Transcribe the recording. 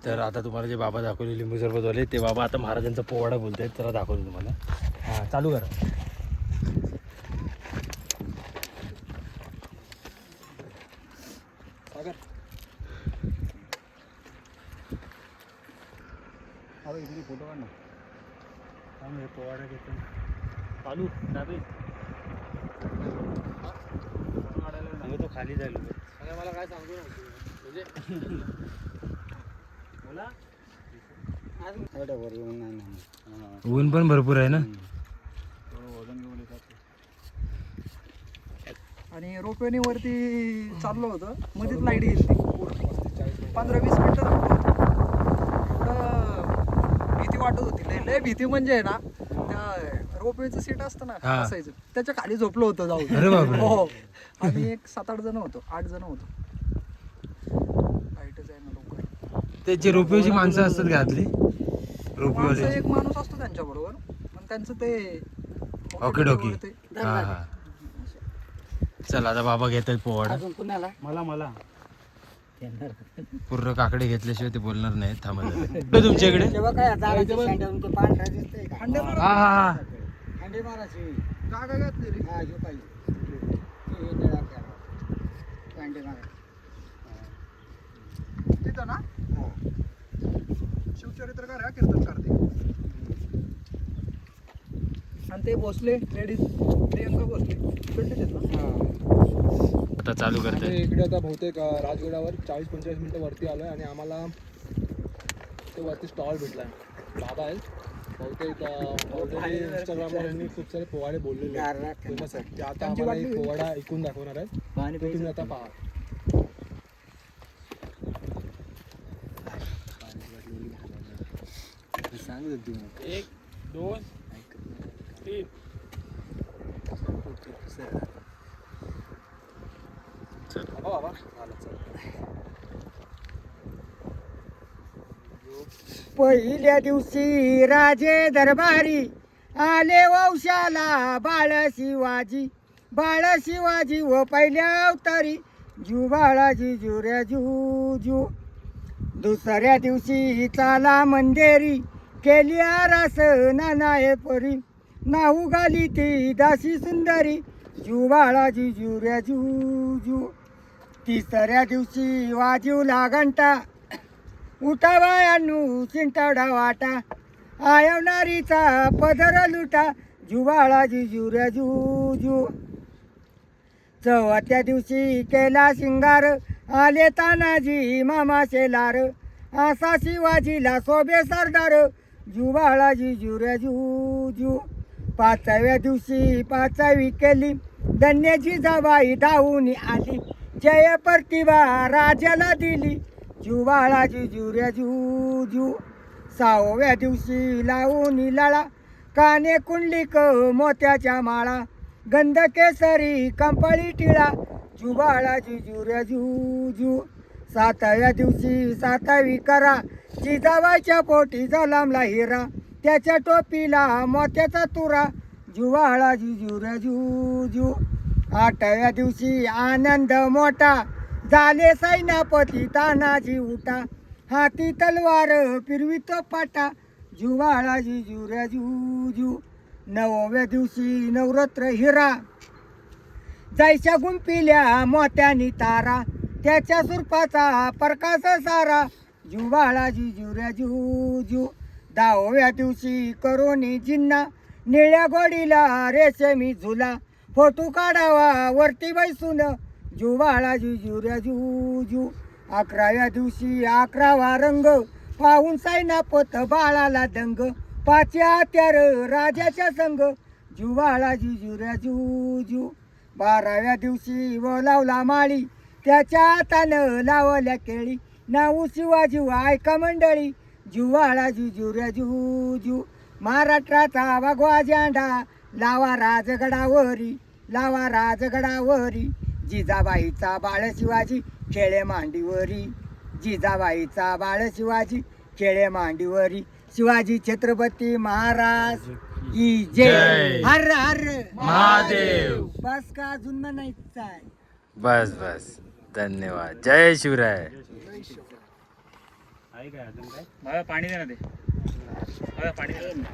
तर आता तुम्हाला जे बाबा दाखवले लिंबू सरबतवाले ते बाबा आता महाराजांचा पोवाडा बोलतायत. चला दाखवतो तुम्हाला. हां चालू करा. फोटो काढ ना. पोवाडा घेतो चालू दाबे तो खाली जाईल. मला काय सांगू म्हणजे ऊन पण भरपूर आहे ना. आणि रोपवेने वरती चाललो होतं, मध्येच लाईट गेली 15-20 मिनिटं भीती वाटत होती. लय भीती म्हणजे आहे ना, त्या रोपवेचं सीट असतं ना बसायचं, त्याच्या खाली झोपलो होतो जाऊन. अरे बापरे. हो, आम्ही एक 7-8 जण होतो, 8 जण होतो. लाईटच आहे ना लवकर. ते जे रोपवेची माणसं असतात घरातली माणसं रोपवेवाले. एक माणूस असतो त्यांच्या बरोबर, पण त्यांचं ते ओके डोकी. हा हा. चला आता बाबा घेत आहेत पोवाडा. मला पूर्ण काकडे घेतल्याशिवाय ते बोलणार नाही. थांबा तुमच्याकडे. हा हा हा. जागा घातली रे. तिथं ना शिवचरित्र का कीर्तन करते. आणि ते भोसले लेडीज प्रियंका भोसले भेटले ना. आता चालू करते. इकडे आता बहुतेक राजगडावर 40-45 मिनिटं वरती आलोय आणि आम्हाला ते वरती स्टॉल भेटलाय. बाबा आहेत बहुतेक ऑलरेडी इंस्टाग्रामवर यांनी खूप सारे पोवाडे बोललेले फेमस आहेत. ते आता आम्हाला एक पोवाडा ऐकून दाखवणार आहेत. तो तुम्ही आता पहा. सांग 1 2 3. पहिल्या दिवशी राजे दरबारी आले वंशाला बाळ शिवाजी व पहिल्या अवतारी जू बाळाजी जुऱ्या जू. दुसऱ्या दिवशी चाला मंदेरी केली आरास नानाये परी नाऊ गाली ती दासी सुंदरी जू बाळाजी जुऱ्या जू. तिसऱ्या दिवशी वाजीवला घंटा उठा बायांनू चिंटाडा वाटा आयवणारीचा पदर लुटा जुबाळाजी जुऱ्या जू. चौथ्या दिवशी केला शिंगार आले तानाजी मामा शेलार असा शिवाजीला शोभे सरदार जुबाळाजी जुऱ्या जू. पाचव्या दिवशी पाचवी केली धन्यजी जाबाई धावून आली जय प्रतिभा राजाला दिली जुबाळाजी जुऱ्या जू. सहाव्या दिवशी लावून लाळा काने कुंडलिक मोत्याच्या माळा गंध केसरी कंपळी टिळा जुबाळाजी जुऱ्या जू. सातव्या दिवशी सातवी करा जिजाबाईच्या पोटी जलामला हिरा त्याच्या टोपीला मोत्याचा तुरा जुबाळाजी जुऱ्या जू. आठव्या दिवशी आनंद मोठा झाले सैनापती तानाजी उठा हाती तलवार फिरवितो पाटा जुबाळाजी जुऱ्या जू. नवव्या दिवशी नवरात्र हिरा जैशा गुंपिल्या मोत्यानी तारा त्याच्या सुरपाचा प्रकाश सारा जुबाळाजी जुऱ्या जू. दहाव्या दिवशी करोनी जिन्ना निळ्या गोडीला रेशमी झुला फोटो काढावा वरती बैसून जुबाळाजी जुऱ्या जू. 11व्या दिवशी 11वा रंग पाहून सैनापत बाळाला दंग पाच्या हत्यार राजाच्या संग जुबाळाजी जुऱ्या जू. 12व्या दिवशी बोलावला माळी त्याच्या हातानं लावल्या केळी नाऊ शिवाजी ऐका मंडळी जुबाळाजी जुऱ्या जू. महाराष्ट्राचा भगवा झेंडा लावा राजगडावरी जिजाबाईचा बाळ शिवाजी खेळे मांडीवरी जिजाबाईचा बाळ शिवाजी खेळे मांडीवरी शिवाजी छत्रपती महाराज की जय. हर हर महादेव. बस का अजून म्हणायचं आहे? बस धन्यवाद. जय शिवराय. आहे काय अजून काय मला पाणी दे ना ते मला पाणी दे ना.